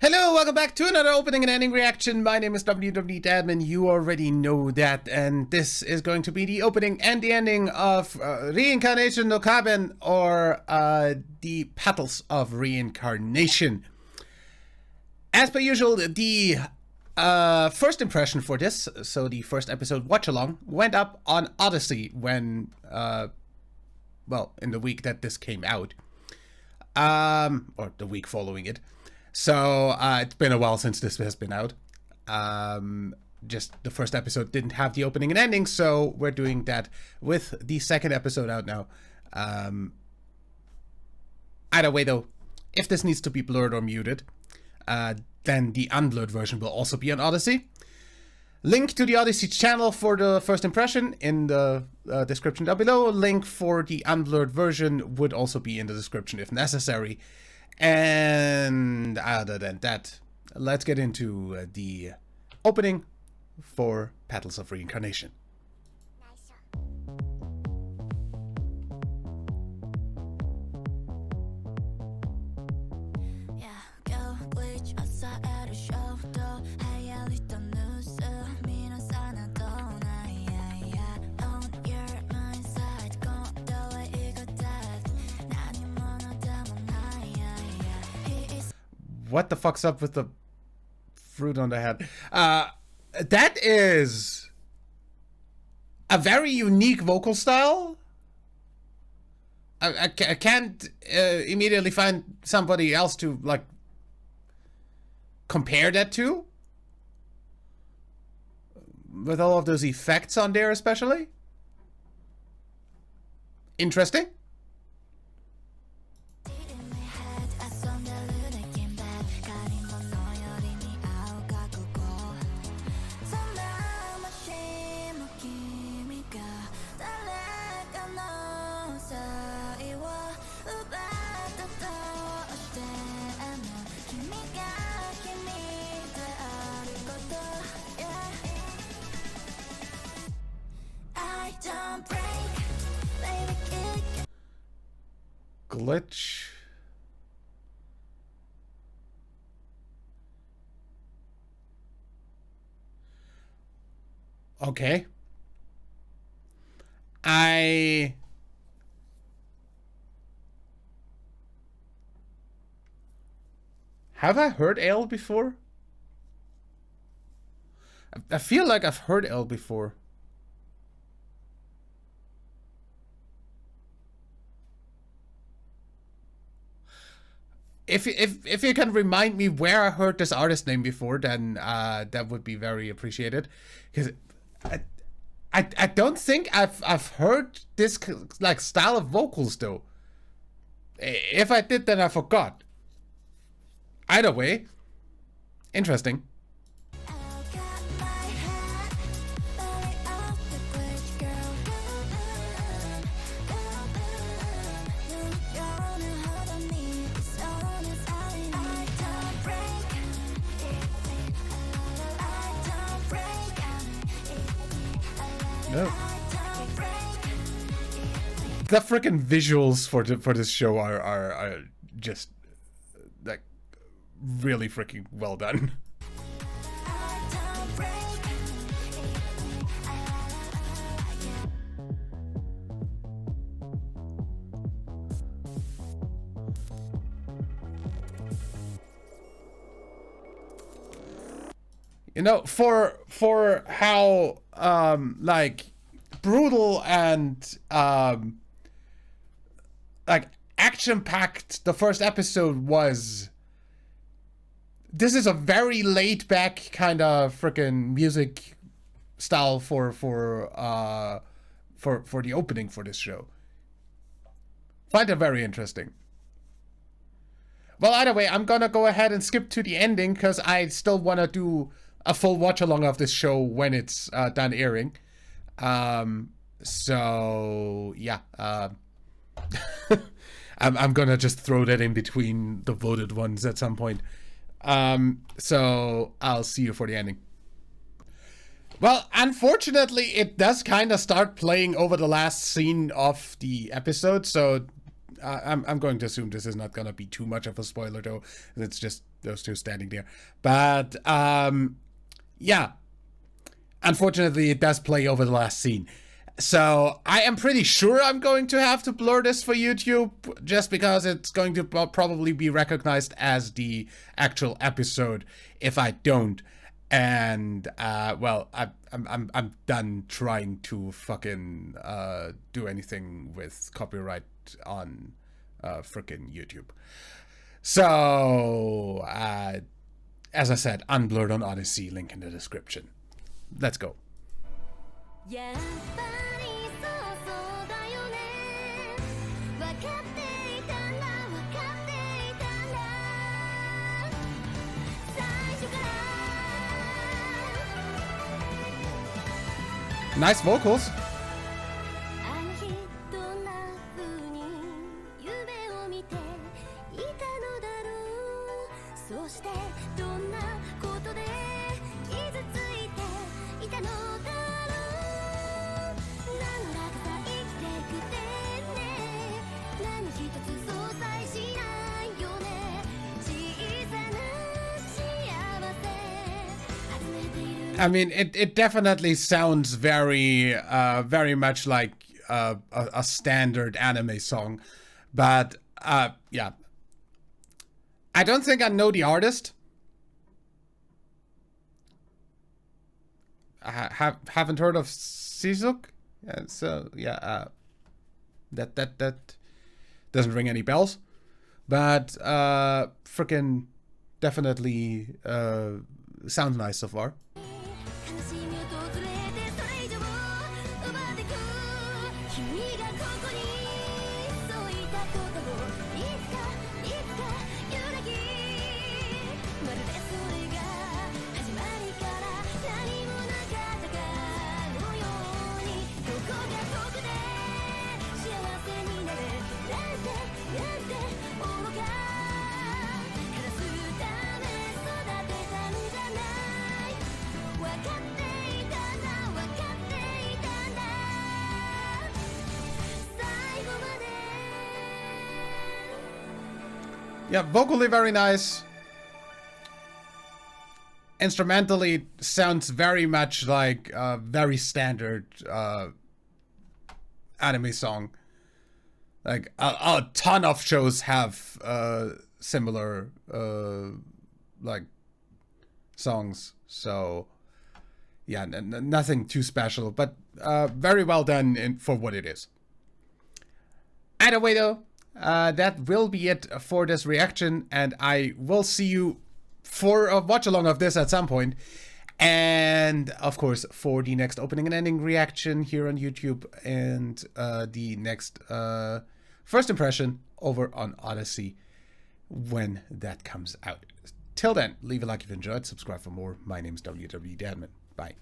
Hello, welcome back to another opening and ending reaction. My name is WWDadmin, you already know that, and this is going to be the opening and the ending of Reincarnation no Kaben, or the Petals of Reincarnation. As per usual, the first impression for this, so the first episode watch-along, went up on Odysee when, well, in the week that this came out. Or the week following it. So, it's been a while since this has been out. Just the first episode didn't have the opening and ending, so we're doing that with the second episode out now. Either way though, if this needs to be blurred or muted, then the unblurred version will also be on Odysee. Link to the Odysee channel for the first impression in the description down below. Link for the unblurred version would also be in the description if necessary. And other than that, let's get into the opening for Petals of Reincarnation. What the fuck's up with the fruit on the head? That is a very unique vocal style. I can't immediately find somebody else to, like, compare that to. With all of those effects on there especially. Interesting. Glitch. Okay. Have I heard Ale before? I feel like I've heard Ale before. If you can remind me where I heard this artist name before, then that would be very appreciated. Because I don't think I've heard this like style of vocals though. If I did, then I forgot. Either way, interesting. No. The freaking visuals for this show are just like really freaking well done. You know, for how like brutal and like action-packed the first episode was, this is a very laid back kind of freaking music style for the opening for this show. Find it very interesting. Well, either way, I'm gonna go ahead and skip to the ending because I still want to do a full watch along of this show when it's done airing. So yeah, I'm gonna just throw that in between the voted ones at some point. So I'll see you for the ending. Well, unfortunately, it does kind of start playing over the last scene of the episode, so I'm going to assume this is not gonna be too much of a spoiler though. It's just those two standing there. But yeah, unfortunately, it does play over the last scene. So I am pretty sure I'm going to have to blur this for YouTube, just because it's going to probably be recognized as the actual episode if I don't. And well, I'm done trying to fucking do anything with copyright on frickin' YouTube. So as I said, Unblurred on Odysee, link in the description. Let's go. Nice vocals. I mean, it definitely sounds very, very much like a standard anime song, but yeah. I don't think I know the artist. I haven't heard of Sisuk, so yeah, that doesn't ring any bells, but freaking definitely sounds nice so far. Yeah, vocally very nice. Instrumentally sounds very much like a very standard anime song. Like a ton of shows have similar like songs. So yeah, nothing too special, but very well done for what it is. Either way though, that will be it for this reaction, and I will see you for a watch along of this at some point, and of course for the next opening and ending reaction here on YouTube, and the next first impression over on Odysee when that comes out. Till then, leave a like if you enjoyed, subscribe for more. My name is WW Dadman. Bye.